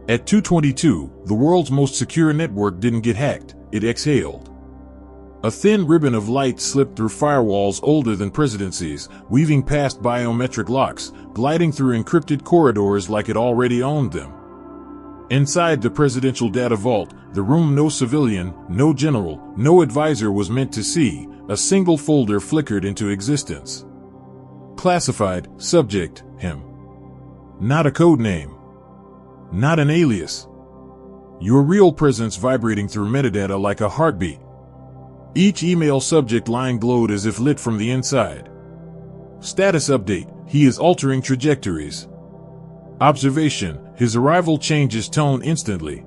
At 2:22, the world's most secure network didn't get hacked, it exhaled. A thin ribbon of light slipped through firewalls older than presidencies, weaving past biometric locks, gliding through encrypted corridors like it already owned them. Inside the presidential data vault, the room no civilian, no general, no advisor was meant to see, a single folder flickered into existence. Classified, subject, him. Not a code name. Not an alias. Your real presence vibrating through metadata like a heartbeat. Each email subject line glowed as if lit from the inside. Status update, he is altering trajectories. Observation, his arrival changes tone instantly.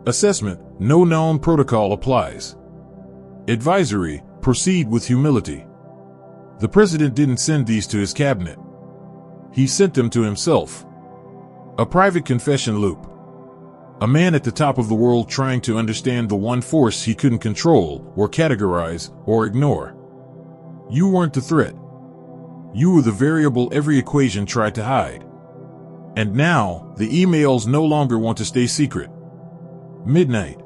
Assessment, no known protocol applies. Advisory, proceed with humility. The president didn't send these to his cabinet. He sent them to himself. A private confession loop. A man at the top of the world trying to understand the one force he couldn't control, or categorize, or ignore. You weren't the threat. You were the variable every equation tried to hide. And now, the emails no longer want to stay secret. Midnight.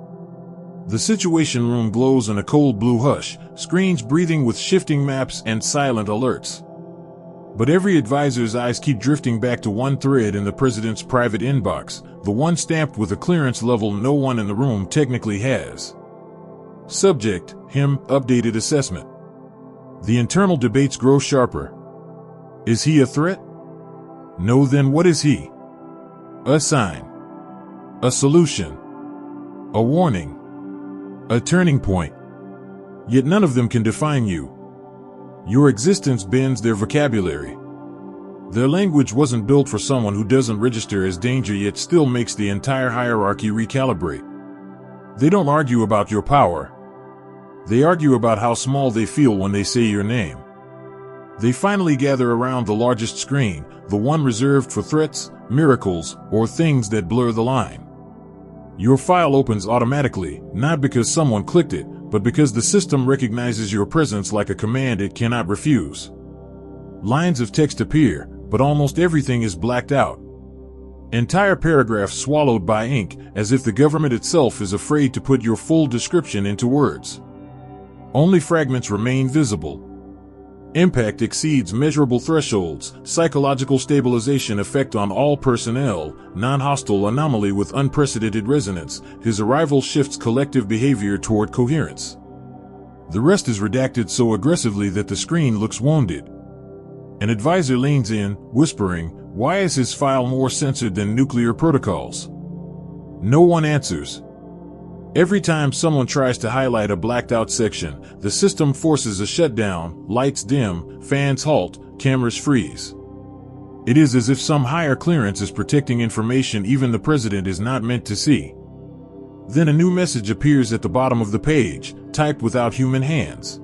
The situation room glows in a cold blue hush, screens breathing with shifting maps and silent alerts. But every advisor's eyes keep drifting back to one thread in the president's private inbox, the one stamped with a clearance level no one in the room technically has. Subject, him, updated assessment. The internal debates grow sharper. Is he a threat? No, then what is he? A sign. A solution. A warning. A turning point. Yet none of them can define you. Your existence bends their vocabulary. Their language wasn't built for someone who doesn't register as danger yet still makes the entire hierarchy recalibrate. They don't argue about your power. They argue about how small they feel when they say your name. They finally gather around the largest screen, the one reserved for threats, miracles, or things that blur the line. Your file opens automatically, not because someone clicked it, but because the system recognizes your presence like a command it cannot refuse. Lines of text appear, but almost everything is blacked out. Entire paragraphs swallowed by ink, as if the government itself is afraid to put your full description into words. Only fragments remain visible. Impact exceeds measurable thresholds, psychological stabilization effect on all personnel, non-hostile anomaly with unprecedented resonance, his arrival shifts collective behavior toward coherence. The rest is redacted so aggressively that the screen looks wounded. An advisor leans in, whispering, why is his file more censored than nuclear protocols? No one answers. Every time someone tries to highlight a blacked-out section, the system forces a shutdown, lights dim, fans halt, cameras freeze. It is as if some higher clearance is protecting information even the president is not meant to see. Then a new message appears at the bottom of the page, typed without human hands.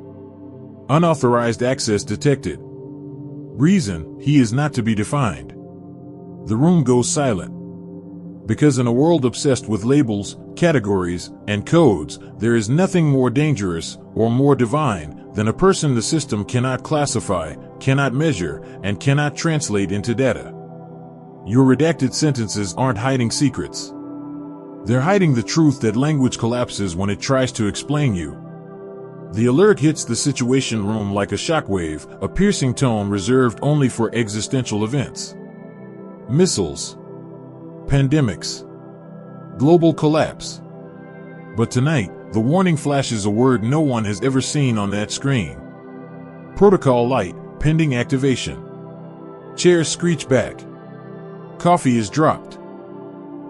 Unauthorized access detected. Reason, he is not to be defined. The room goes silent. Because in a world obsessed with labels, categories, and codes, there is nothing more dangerous or more divine than a person the system cannot classify, cannot measure, and cannot translate into data. Your redacted sentences aren't hiding secrets. They're hiding the truth that language collapses when it tries to explain you. The alert hits the situation room like a shockwave, a piercing tone reserved only for existential events. Missiles. Pandemics. Global collapse. But tonight, the warning flashes a word no one has ever seen on that screen. Protocol light, pending activation. Chairs screech back. Coffee is dropped.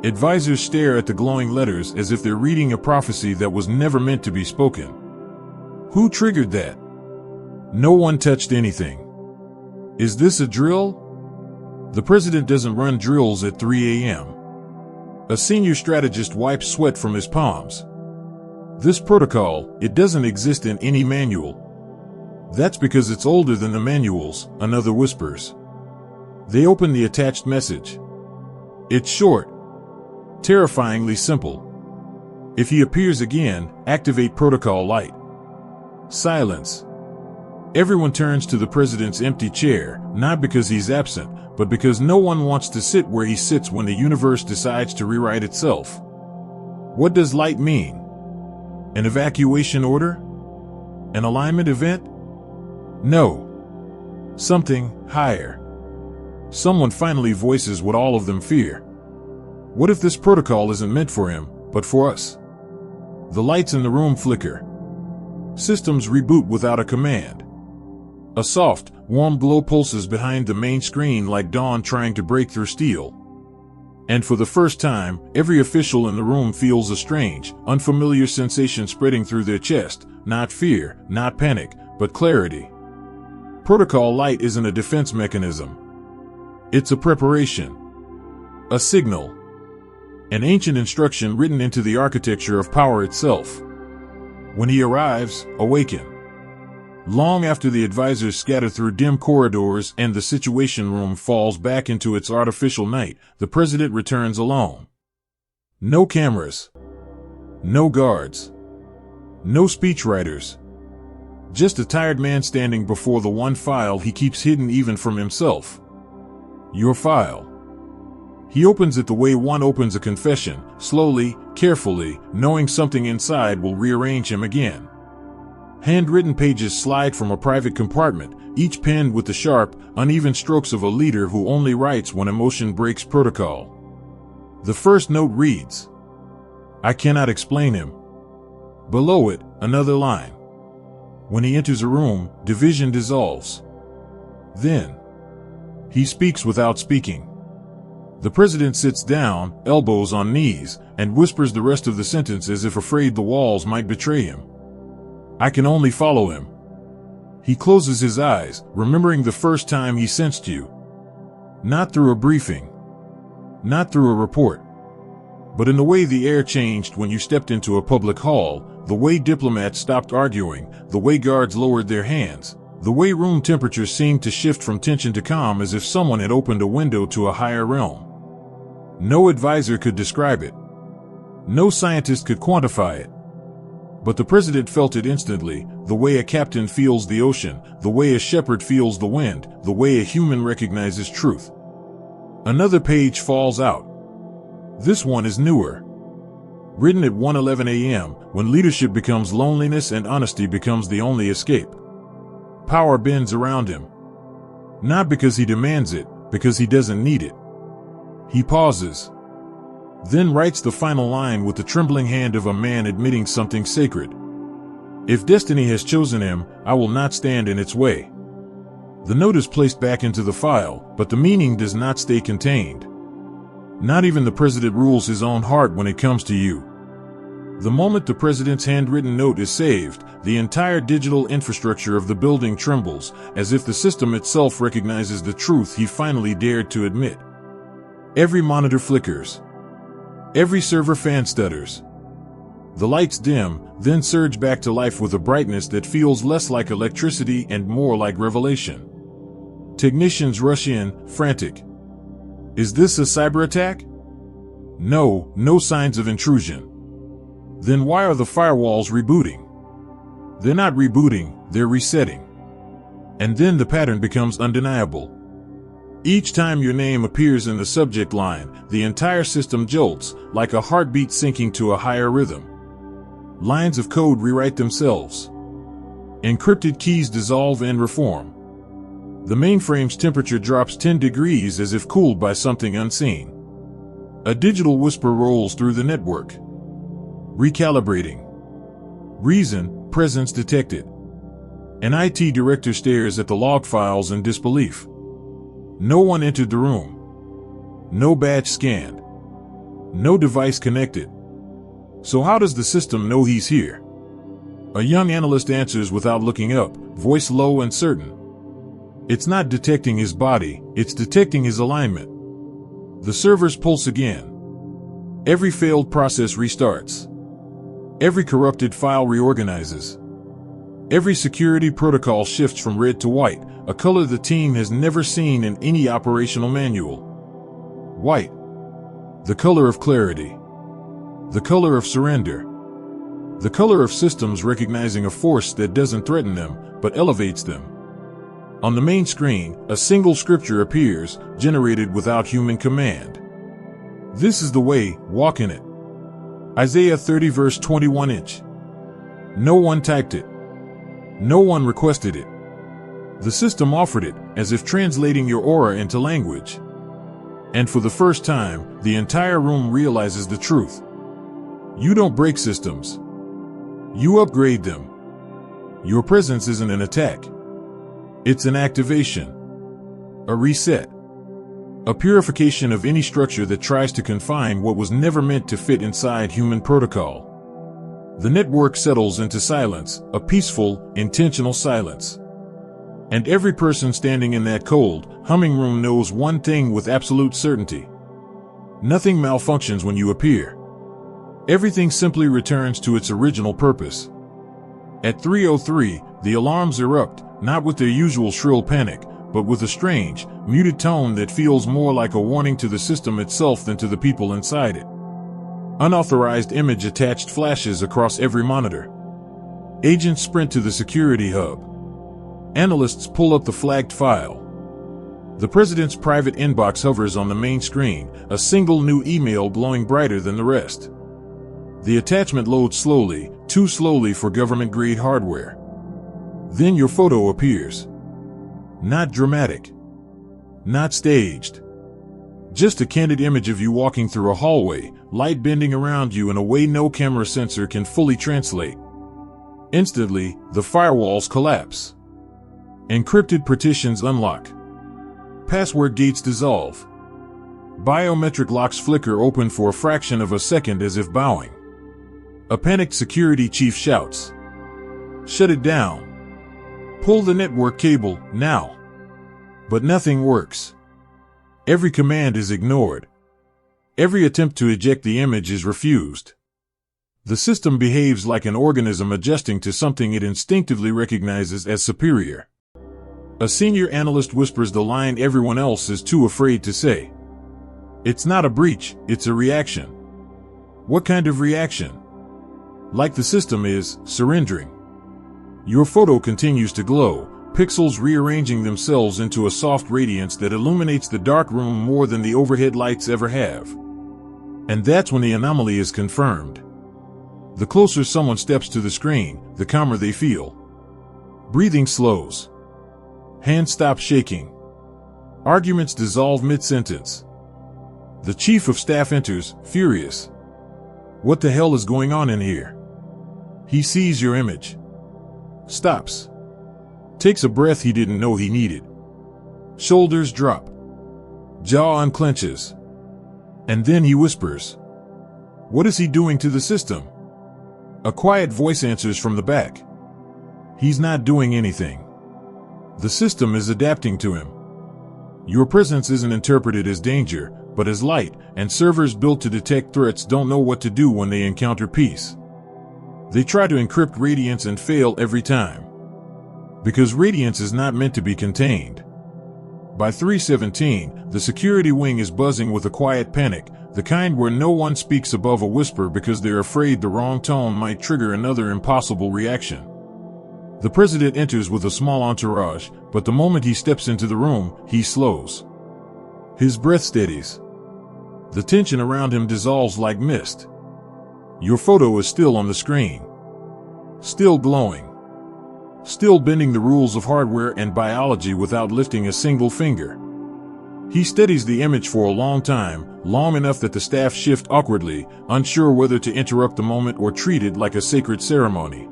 Advisors stare at the glowing letters as if they're reading a prophecy that was never meant to be spoken. Who triggered that? No one touched anything. Is this a drill? The president doesn't run drills at 3 a.m. A senior strategist wipes sweat from his palms. This protocol, it doesn't exist in any manual. That's because it's older than the manuals, another whispers. They open the attached message. It's short. Terrifyingly simple. If he appears again, activate protocol light. Silence. Everyone turns to the president's empty chair, not because he's absent, but because no one wants to sit where he sits when the universe decides to rewrite itself. What does light mean? An evacuation order? An alignment event? No. Something higher. Someone finally voices what all of them fear. What if this protocol isn't meant for him, but for us? The lights in the room flicker. Systems reboot without a command. A soft, warm glow pulses behind the main screen like dawn trying to break through steel. And for the first time, every official in the room feels a strange, unfamiliar sensation spreading through their chest. Not fear, not panic, but clarity. Protocol light isn't a defense mechanism. It's a preparation. A signal. An ancient instruction written into the architecture of power itself. When he arrives, awaken. Long after the advisors scatter through dim corridors and the situation room falls back into its artificial night, the president returns alone. No cameras. No guards. No speechwriters. Just a tired man standing before the one file he keeps hidden even from himself. Your file. He opens it the way one opens a confession, slowly, carefully, knowing something inside will rearrange him again. Handwritten pages slide from a private compartment, each penned with the sharp, uneven strokes of a leader who only writes when emotion breaks protocol. The first note reads, "I cannot explain him." Below it, another line. When he enters a room, division dissolves. Then, he speaks without speaking. The president sits down, elbows on knees, and whispers the rest of the sentence as if afraid the walls might betray him. "I can only follow him." He closes his eyes, remembering the first time he sensed you. Not through a briefing. Not through a report. But in the way the air changed when you stepped into a public hall, the way diplomats stopped arguing, the way guards lowered their hands, the way room temperature seemed to shift from tension to calm as if someone had opened a window to a higher realm. No advisor could describe it. No scientist could quantify it. But the president felt it instantly, the way a captain feels the ocean, the way a shepherd feels the wind, the way a human recognizes truth. Another page falls out. This one is newer. Written at 1:11 a.m., when leadership becomes loneliness and honesty becomes the only escape. Power bends around him. Not because he demands it, because he doesn't need it. He pauses. Then writes the final line with the trembling hand of a man admitting something sacred. "If destiny has chosen him, I will not stand in its way." The note is placed back into the file, but the meaning does not stay contained. Not even the president rules his own heart when it comes to you. The moment the president's handwritten note is saved, the entire digital infrastructure of the building trembles, as if the system itself recognizes the truth he finally dared to admit. Every monitor flickers. Every server fan stutters. The lights dim, then surge back to life with a brightness that feels less like electricity and more like revelation. Technicians rush in, frantic. Is this a cyber attack? No, no signs of intrusion. Then why are the firewalls rebooting? They're not rebooting, they're resetting. And then the pattern becomes undeniable. Each time your name appears in the subject line, the entire system jolts, like a heartbeat sinking to a higher rhythm. Lines of code rewrite themselves. Encrypted keys dissolve and reform. The mainframe's temperature drops 10 degrees as if cooled by something unseen. A digital whisper rolls through the network. Recalibrating. Reason, presence detected. An IT director stares at the log files in disbelief. No one entered the room. No badge scanned. No device connected. So how does the system know he's here? A young analyst answers without looking up, voice low and certain. It's not detecting his body, it's detecting his alignment. The servers pulse again. Every failed process restarts. Every corrupted file reorganizes. Every security protocol shifts from red to white, a color the team has never seen in any operational manual. White. The color of clarity. The color of surrender. The color of systems recognizing a force that doesn't threaten them, but elevates them. On the main screen, a single scripture appears, generated without human command. This is the way, walk in it. Isaiah 30 verse 21". No one typed it. No one requested it. The system offered it, as if translating your aura into language. And for the first time, the entire room realizes the truth. You don't break systems. You upgrade them. Your presence isn't an attack. It's an activation. A reset. A purification of any structure that tries to confine what was never meant to fit inside human protocol. The network settles into silence, a peaceful, intentional silence. And every person standing in that cold, humming room knows one thing with absolute certainty. Nothing malfunctions when you appear. Everything simply returns to its original purpose. At 3:03, the alarms erupt, not with their usual shrill panic, but with a strange, muted tone that feels more like a warning to the system itself than to the people inside it. Unauthorized image attached flashes across every monitor. Agents sprint to the security hub. Analysts pull up the flagged file. The president's private inbox hovers on the main screen, a single new email glowing brighter than the rest. The attachment loads slowly, too slowly for government-grade hardware. Then your photo appears. Not dramatic. Not staged. Just a candid image of you walking through a hallway, light bending around you in a way no camera sensor can fully translate. Instantly, the firewalls collapse. Encrypted partitions unlock. Password gates dissolve. Biometric locks flicker open for a fraction of a second as if bowing. A panicked security chief shouts, "Shut it down. Pull the network cable, now." But nothing works. Every command is ignored. Every attempt to eject the image is refused. The system behaves like an organism adjusting to something it instinctively recognizes as superior. A senior analyst whispers the line everyone else is too afraid to say. It's not a breach, it's a reaction. What kind of reaction? Like the system is surrendering. Your photo continues to glow, pixels rearranging themselves into a soft radiance that illuminates the dark room more than the overhead lights ever have. And that's when the anomaly is confirmed. The closer someone steps to the screen, the calmer they feel. Breathing slows. Hands stop shaking. Arguments dissolve mid-sentence. The chief of staff enters, furious. What the hell is going on in here? He sees your image. Stops. Takes a breath he didn't know he needed. Shoulders drop. Jaw unclenches. And then he whispers. What is he doing to the system? A quiet voice answers from the back. He's not doing anything. The system is adapting to him. Your presence isn't interpreted as danger, but as light, and servers built to detect threats don't know what to do when they encounter peace. They try to encrypt radiance and fail every time. Because radiance is not meant to be contained. By 3:17, the security wing is buzzing with a quiet panic, the kind where no one speaks above a whisper because they're afraid the wrong tone might trigger another impossible reaction. The president enters with a small entourage, but the moment he steps into the room, he slows. His breath steadies. The tension around him dissolves like mist. Your photo is still on the screen. Still glowing. Still bending the rules of hardware and biology without lifting a single finger. He steadies the image for a long time, long enough that the staff shift awkwardly, unsure whether to interrupt the moment or treat it like a sacred ceremony.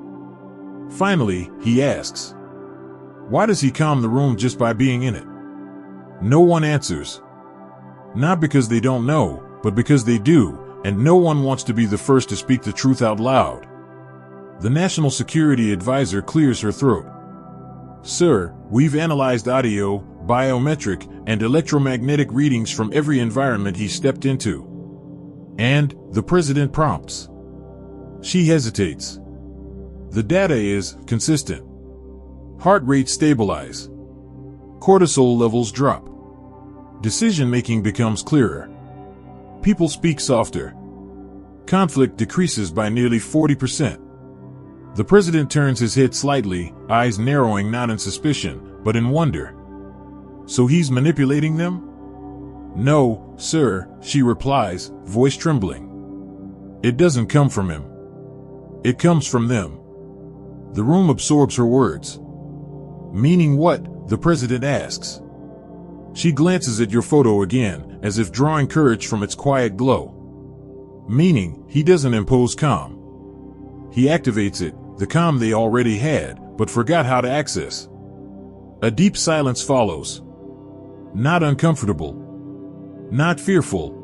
Finally, he asks, why does he calm the room just by being in it? No one answers. Not because they don't know, but because they do, and no one wants to be the first to speak the truth out loud. The National Security Advisor clears her throat. Sir, we've analyzed audio, biometric, and electromagnetic readings from every environment he stepped into. And, the president prompts. She hesitates. The data is consistent. Heart rate stabilize. Cortisol levels drop. Decision-making becomes clearer. People speak softer. Conflict decreases by nearly 40%. The president turns his head slightly, eyes narrowing not in suspicion, but in wonder. So he's manipulating them? No, sir, she replies, voice trembling. It doesn't come from him. It comes from them. The room absorbs her words. Meaning what? The president asks. She glances at your photo again, as if drawing courage from its quiet glow. Meaning, he doesn't impose calm. He activates it, the calm they already had, but forgot how to access. A deep silence follows. Not uncomfortable. Not fearful.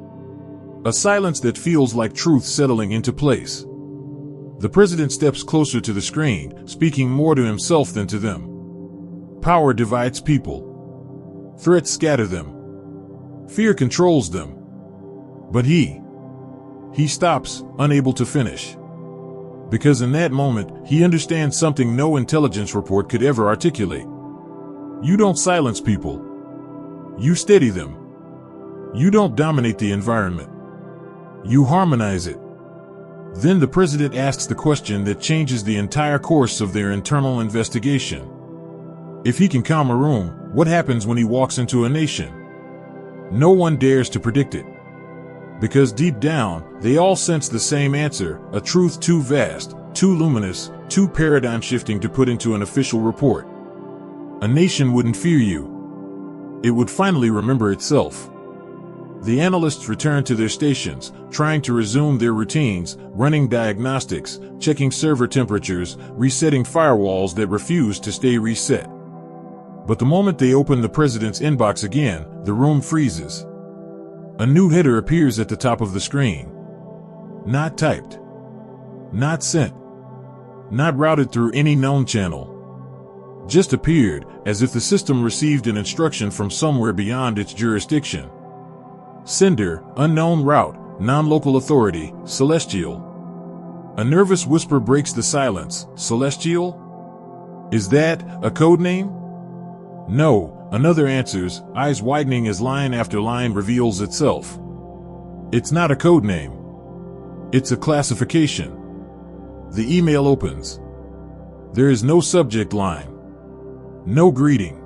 A silence that feels like truth settling into place. The president steps closer to the screen, speaking more to himself than to them. Power divides people. Threats scatter them. Fear controls them. But he stops, unable to finish. Because in that moment, he understands something no intelligence report could ever articulate. You don't silence people. You steady them. You don't dominate the environment. You harmonize it. Then the president asks the question that changes the entire course of their internal investigation. If he can calm a room, what happens when he walks into a nation? No one dares to predict it. Because deep down, they all sense the same answer, a truth too vast, too luminous, too paradigm-shifting to put into an official report. A nation wouldn't fear you. It would finally remember itself. The analysts return to their stations, trying to resume their routines, running diagnostics, checking server temperatures, resetting firewalls that refuse to stay reset. But the moment they open the president's inbox again, the room freezes. A new header appears at the top of the screen. Not typed. Not sent. Not routed through any known channel. Just appeared, as if the system received an instruction from somewhere beyond its jurisdiction. Sender, unknown route, non-local authority, celestial. A nervous whisper breaks the silence. Celestial? Is that a code name? No, another answers, eyes widening as line after line reveals itself. It's not a code name. It's a classification. The email opens. There is no subject line. No greeting.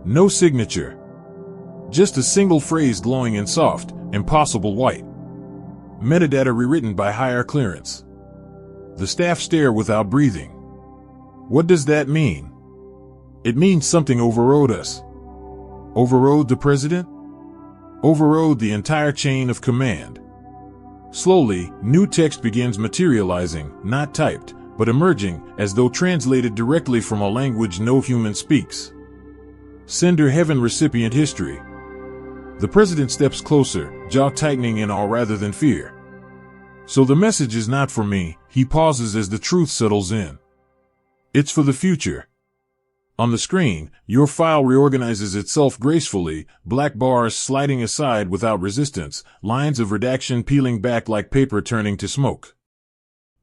No signature. Just a single phrase glowing in soft, impossible white. Metadata rewritten by higher clearance. The staff stare without breathing. What does that mean? It means something overrode us. Overrode the president? Overrode the entire chain of command. Slowly, new text begins materializing, not typed, but emerging, as though translated directly from a language no human speaks. Sender heaven recipient history. The president steps closer, jaw tightening in awe rather than fear. So the message is not for me, he pauses as the truth settles in. It's for the future. On the screen, your file reorganizes itself gracefully, black bars sliding aside without resistance, lines of redaction peeling back like paper turning to smoke.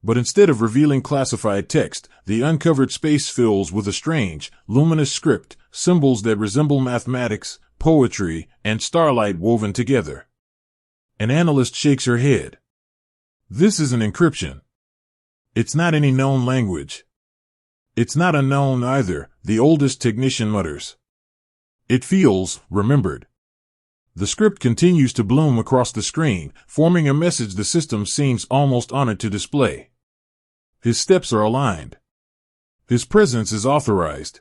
But instead of revealing classified text, the uncovered space fills with a strange, luminous script, symbols that resemble mathematics, poetry, and starlight woven together. An analyst shakes her head. This is an encryption. It's not any known language. It's not unknown either, the oldest technician mutters. It feels remembered. The script continues to bloom across the screen, forming a message the system seems almost honored to display. His steps are aligned. His presence is authorized.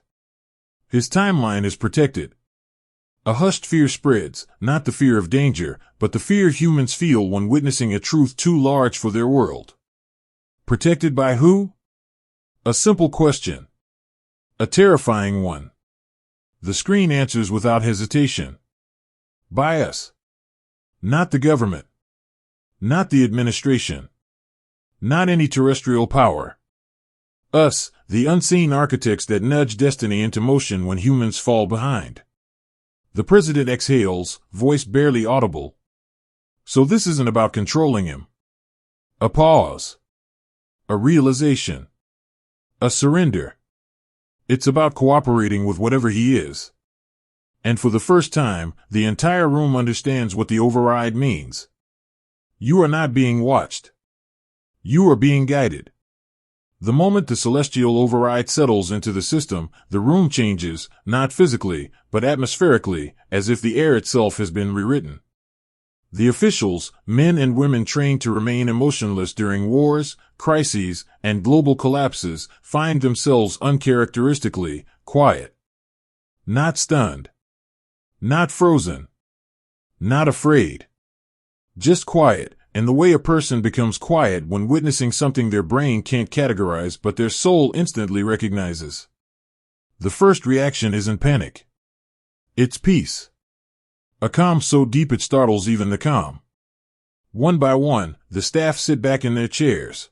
His timeline is protected. A hushed fear spreads, not the fear of danger, but the fear humans feel when witnessing a truth too large for their world. Protected by who? A simple question. A terrifying one. The screen answers without hesitation. By us. Not the government. Not the administration. Not any terrestrial power. Us, the unseen architects that nudge destiny into motion when humans fall behind. The president exhales, voice barely audible. So this isn't about controlling him. A pause. A realization. A surrender. It's about cooperating with whatever he is. And for the first time, the entire room understands what the override means. You are not being watched. You are being guided. The moment the celestial override settles into the system, the room changes, not physically, but atmospherically, as if the air itself has been rewritten. The officials, men and women trained to remain emotionless during wars, crises, and global collapses, find themselves uncharacteristically quiet. Not stunned. Not frozen. Not afraid. Just quiet, and the way a person becomes quiet when witnessing something their brain can't categorize but their soul instantly recognizes. The first reaction isn't panic. It's peace. A calm so deep it startles even the calm. One by one, the staff sit back in their chairs.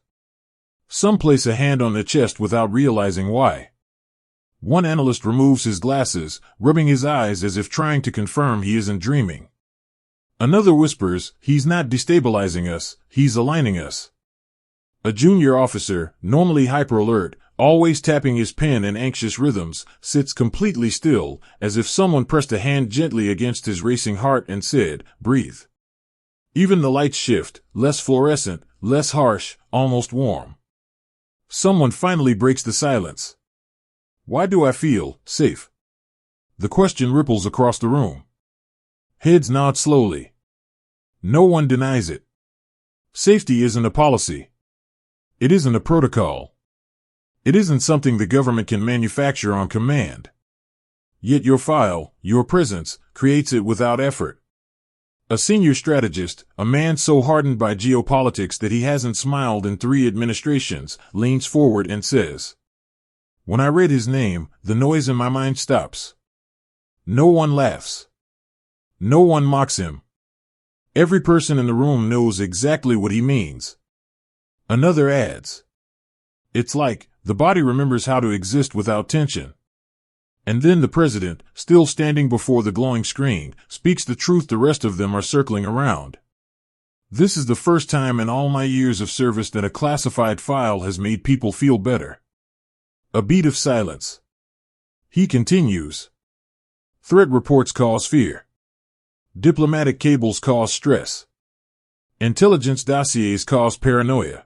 Some place a hand on their chest without realizing why. One analyst removes his glasses, rubbing his eyes as if trying to confirm he isn't dreaming. Another whispers, "He's not destabilizing us, he's aligning us." A junior officer, normally hyper-alert, always tapping his pen in anxious rhythms, sits completely still, as if someone pressed a hand gently against his racing heart and said, "Breathe." Even the lights shift, less fluorescent, less harsh, almost warm. Someone finally breaks the silence. "Why do I feel safe?" The question ripples across the room. Heads nod slowly. No one denies it. Safety isn't a policy. It isn't a protocol. It isn't something the government can manufacture on command. Yet your file, your presence, creates it without effort. A senior strategist, a man so hardened by geopolitics that he hasn't smiled in 3 administrations, leans forward and says, "When I read his name, the noise in my mind stops." No one laughs. No one mocks him. Every person in the room knows exactly what he means. Another adds, "It's like the body remembers how to exist without tension." And then the president, still standing before the glowing screen, speaks the truth the rest of them are circling around. "This is the first time in all my years of service that a classified file has made people feel better." A beat of silence. He continues, "Threat reports cause fear. Diplomatic cables cause stress. Intelligence dossiers cause paranoia.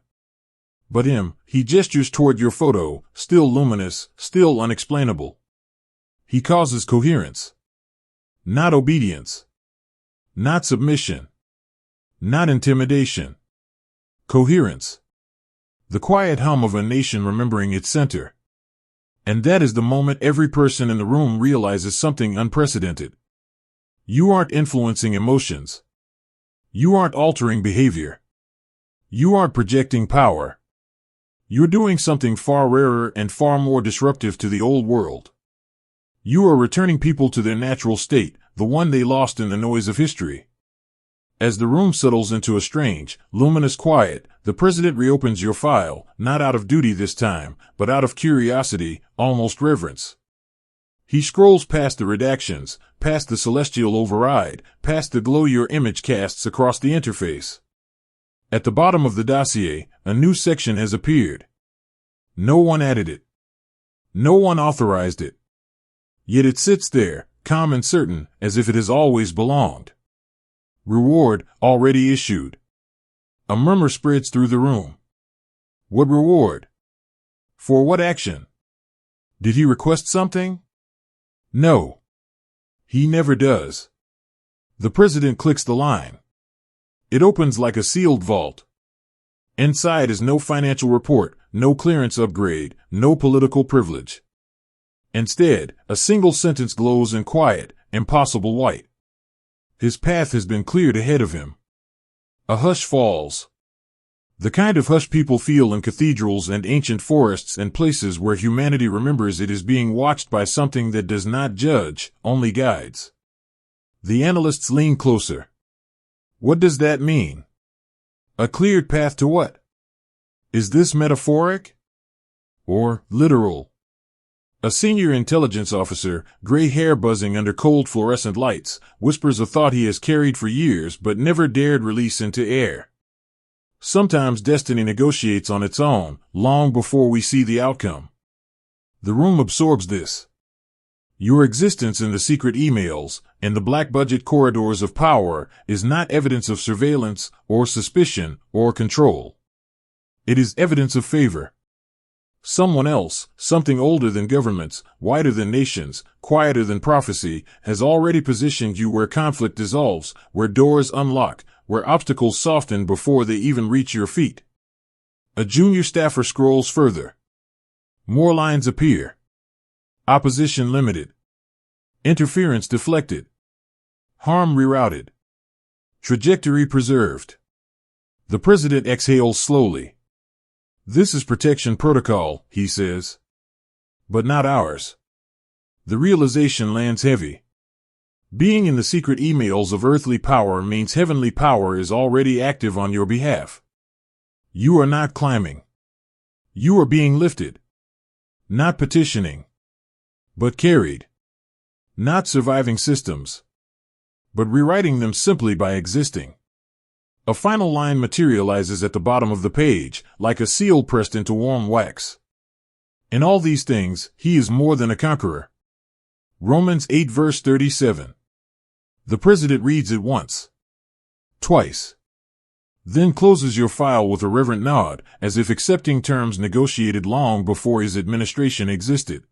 But he gestures toward your photo, still luminous, still unexplainable. He causes coherence. Not obedience. Not submission. Not intimidation. Coherence. The quiet hum of a nation remembering its center. And that is the moment every person in the room realizes something unprecedented. You aren't influencing emotions. You aren't altering behavior. You aren't projecting power. You're doing something far rarer and far more disruptive to the old world. You are returning people to their natural state, the one they lost in the noise of history. As the room settles into a strange, luminous quiet, the president reopens your file, not out of duty this time, but out of curiosity, almost reverence. He scrolls past the redactions, past the celestial override, past the glow your image casts across the interface. At the bottom of the dossier, a new section has appeared. No one added it. No one authorized it. Yet it sits there, calm and certain, as if it has always belonged. Reward, already issued. A murmur spreads through the room. What reward? For what action? Did he request something? No. He never does. The president clicks the line. It opens like a sealed vault. Inside is no financial report, no clearance upgrade, no political privilege. Instead, a single sentence glows in quiet, impossible white. His path has been cleared ahead of him. A hush falls. The kind of hush people feel in cathedrals and ancient forests and places where humanity remembers it is being watched by something that does not judge, only guides. The analysts lean closer. What does that mean? A cleared path to what? Is this metaphoric? Or literal? A senior intelligence officer, gray hair buzzing under cold fluorescent lights, whispers a thought he has carried for years but never dared release into air. Sometimes destiny negotiates on its own, long before we see the outcome. The room absorbs this. Your existence in the secret emails, in the black budget corridors of power, is not evidence of surveillance, or suspicion, or control. It is evidence of favor. Someone else, something older than governments, wider than nations, quieter than prophecy, has already positioned you where conflict dissolves, where doors unlock, where obstacles soften before they even reach your feet. A junior staffer scrolls further. More lines appear. Opposition limited. Interference deflected. Harm rerouted. Trajectory preserved. The president exhales slowly. This is protection protocol, he says. But not ours. The realization lands heavy. Being in the secret emails of earthly power means heavenly power is already active on your behalf. You are not climbing. You are being lifted. Not petitioning. But carried. Not surviving systems. But rewriting them simply by existing. A final line materializes at the bottom of the page, like a seal pressed into warm wax. In all these things, he is more than a conqueror. Romans 8 verse 37. The president reads it once. Twice. Then closes your file with a reverent nod, as if accepting terms negotiated long before his administration existed.